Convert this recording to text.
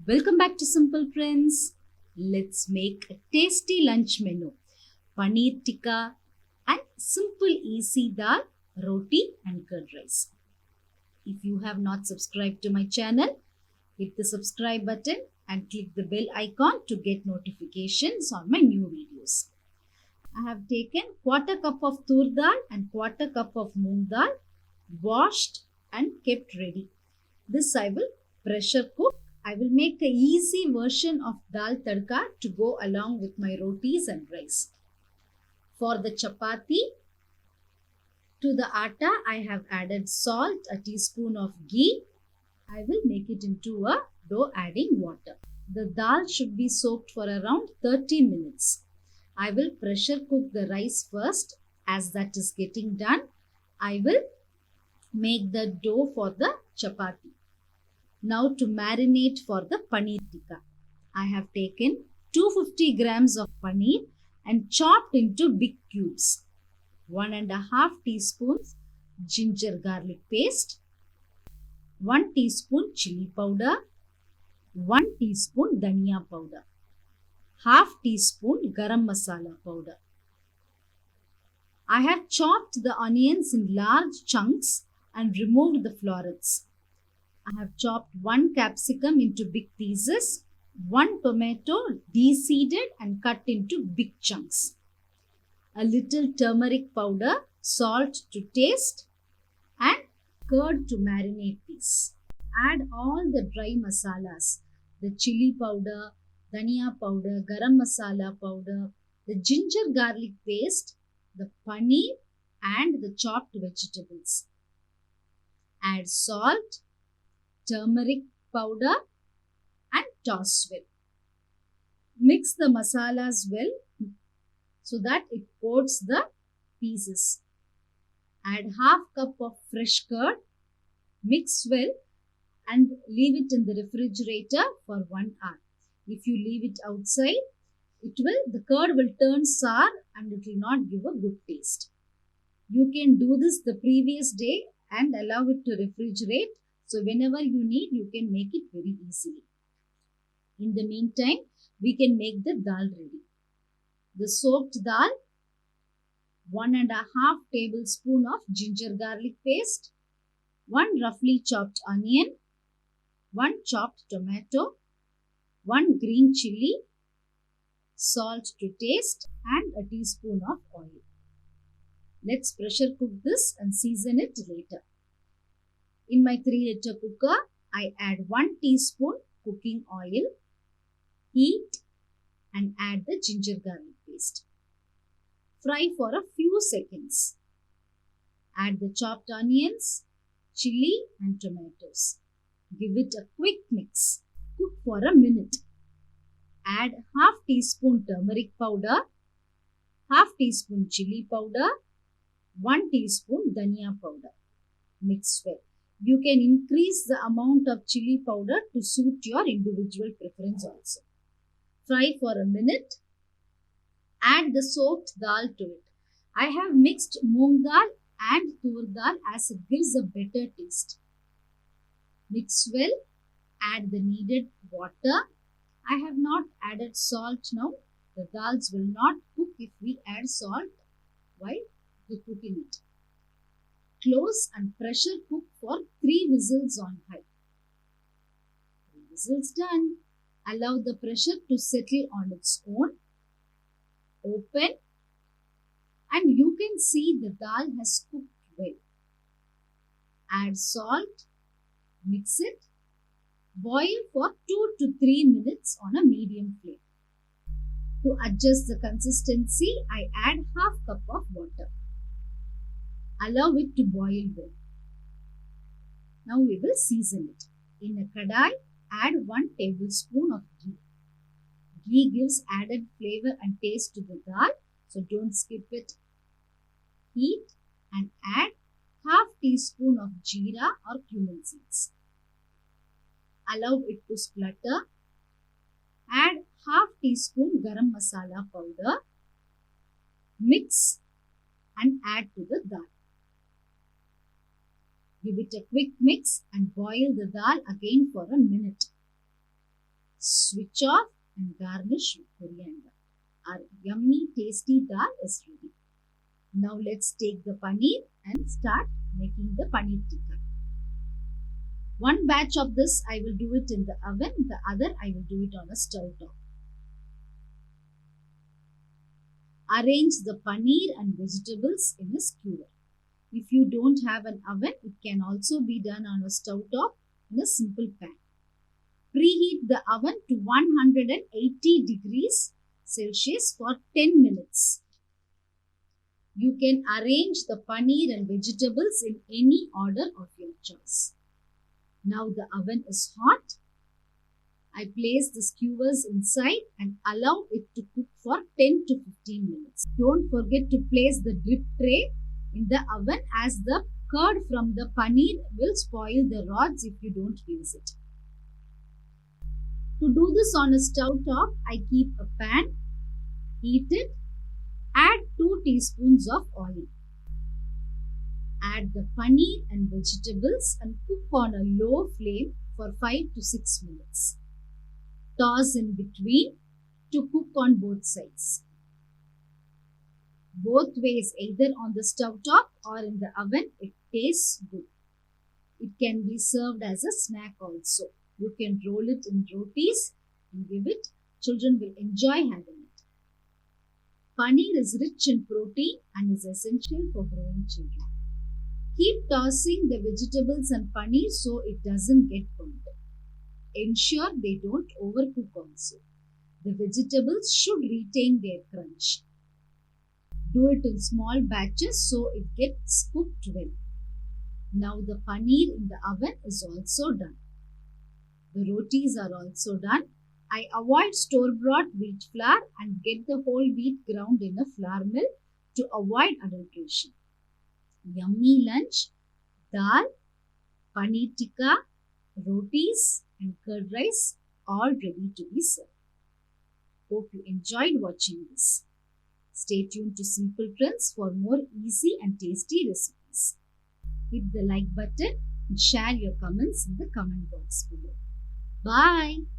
Welcome back to Simple Trends. Let's make a tasty lunch menu. Paneer Tikka and simple easy dal, roti and curd rice. If you have not subscribed to my channel, hit the subscribe button and click the bell icon to get notifications on my new videos. I have taken quarter cup of tur dal and quarter cup of moong dal, washed and kept ready. This I will pressure cook. I will make an easy version of dal tadka to go along with my rotis and rice. For the chapati, to the atta I have added salt, a teaspoon of ghee. I will make it into a dough adding water. The dal should be soaked for around 30 minutes. I will pressure cook the rice first. As that is getting done, I will make the dough for the chapati. Now to marinate for the paneer tikka. I have taken 250 grams of paneer and chopped into big cubes. 1.5 teaspoons ginger garlic paste, 1 teaspoon chilli powder, 1 teaspoon dhaniya powder, half teaspoon garam masala powder. I have chopped the onions in large chunks and removed the florets. I have chopped 1 capsicum into big pieces, 1 tomato de-seeded and cut into big chunks. A little turmeric powder, salt to taste and curd to marinate these. Add all the dry masalas, the chilli powder, dhaniya powder, garam masala powder, the ginger garlic paste, the paneer and the chopped vegetables. Add salt, turmeric powder and toss well. Mix the masalas well so that it coats the pieces. Add half cup of fresh curd, mix well and leave it in the refrigerator for 1 hour. If you leave it outside, the curd will turn sour and it will not give a good taste. You can do this the previous day and allow it to refrigerate. So whenever you need, you can make it very easily. In the meantime, we can make the dal ready. The soaked dal, 1.5 tablespoon of ginger garlic paste, 1 roughly chopped onion, 1 chopped tomato, 1 green chilli, salt to taste and a teaspoon of oil. Let's pressure cook this and season it later. In my 3-liter cooker, I add 1 teaspoon cooking oil, heat and add the ginger garlic paste. Fry for a few seconds. Add the chopped onions, chilli and tomatoes. Give it a quick mix. Cook for a minute. Add half teaspoon turmeric powder, half teaspoon chilli powder, 1 teaspoon dhaniya powder. Mix well. You can increase the amount of chilli powder to suit your individual preference also. Fry for a minute. Add the soaked dal to it. I have mixed moong dal and tur dal as it gives a better taste. Mix well. Add the needed water. I have not added salt now. The dals will not cook if we add salt while cooking it. Close and pressure cook for 3 whistles on high. 3 whistles done. Allow the pressure to settle on its own. Open and you can see the dal has cooked well. Add salt. Mix it. Boil for 2 to 3 minutes on a medium flame. To adjust the consistency, I add half cup of water. Allow it to boil well. Now we will season it. In a kadai, add 1 tablespoon of ghee. Ghee gives added flavor and taste to the dal, so don't skip it. Heat and add half teaspoon of jeera or cumin seeds. Allow it to splutter. Add half teaspoon garam masala powder. Mix and add to the dal. Give it a quick mix and boil the dal again for a minute. Switch off and garnish with coriander. Our yummy, tasty dal is ready. Now let's take the paneer and start making the paneer tikka. One batch of this I will do it in the oven, the other I will do it on a stove top. Arrange the paneer and vegetables in a skewer. If you don't have an oven, it can also be done on a stove top in a simple pan. Preheat the oven to 180 degrees Celsius for 10 minutes. You can arrange the paneer and vegetables in any order of your choice. Now the oven is hot. I place the skewers inside and allow it to cook for 10 to 15 minutes. Don't forget to place the drip tray in the oven as the curd from the paneer will spoil the rods if you don't use it. To do this on a stove top, I keep a pan, heat it, add 2 teaspoons of oil. Add the paneer and vegetables and cook on a low flame for 5 to 6 minutes. Toss in between to cook on both sides. Both ways, either on the stove top or in the oven, it tastes good. It can be served as a snack also. You can roll it in rotis and give it. Children will enjoy having it. Paneer is rich in protein and is essential for growing children. Keep tossing the vegetables and paneer so it doesn't get burnt. Ensure they don't overcook also. The vegetables should retain their crunch. Do it in small batches so it gets cooked well. Now the paneer in the oven is also done. The rotis are also done. I avoid store-bought wheat flour and get the whole wheat ground in a flour mill to avoid adulteration. Yummy lunch, dal, paneer tikka, rotis and curd rice all ready to be served. Hope you enjoyed watching this. Stay tuned to Simple Trendz for more easy and tasty recipes. Hit the like button and share your comments in the comment box below. Bye.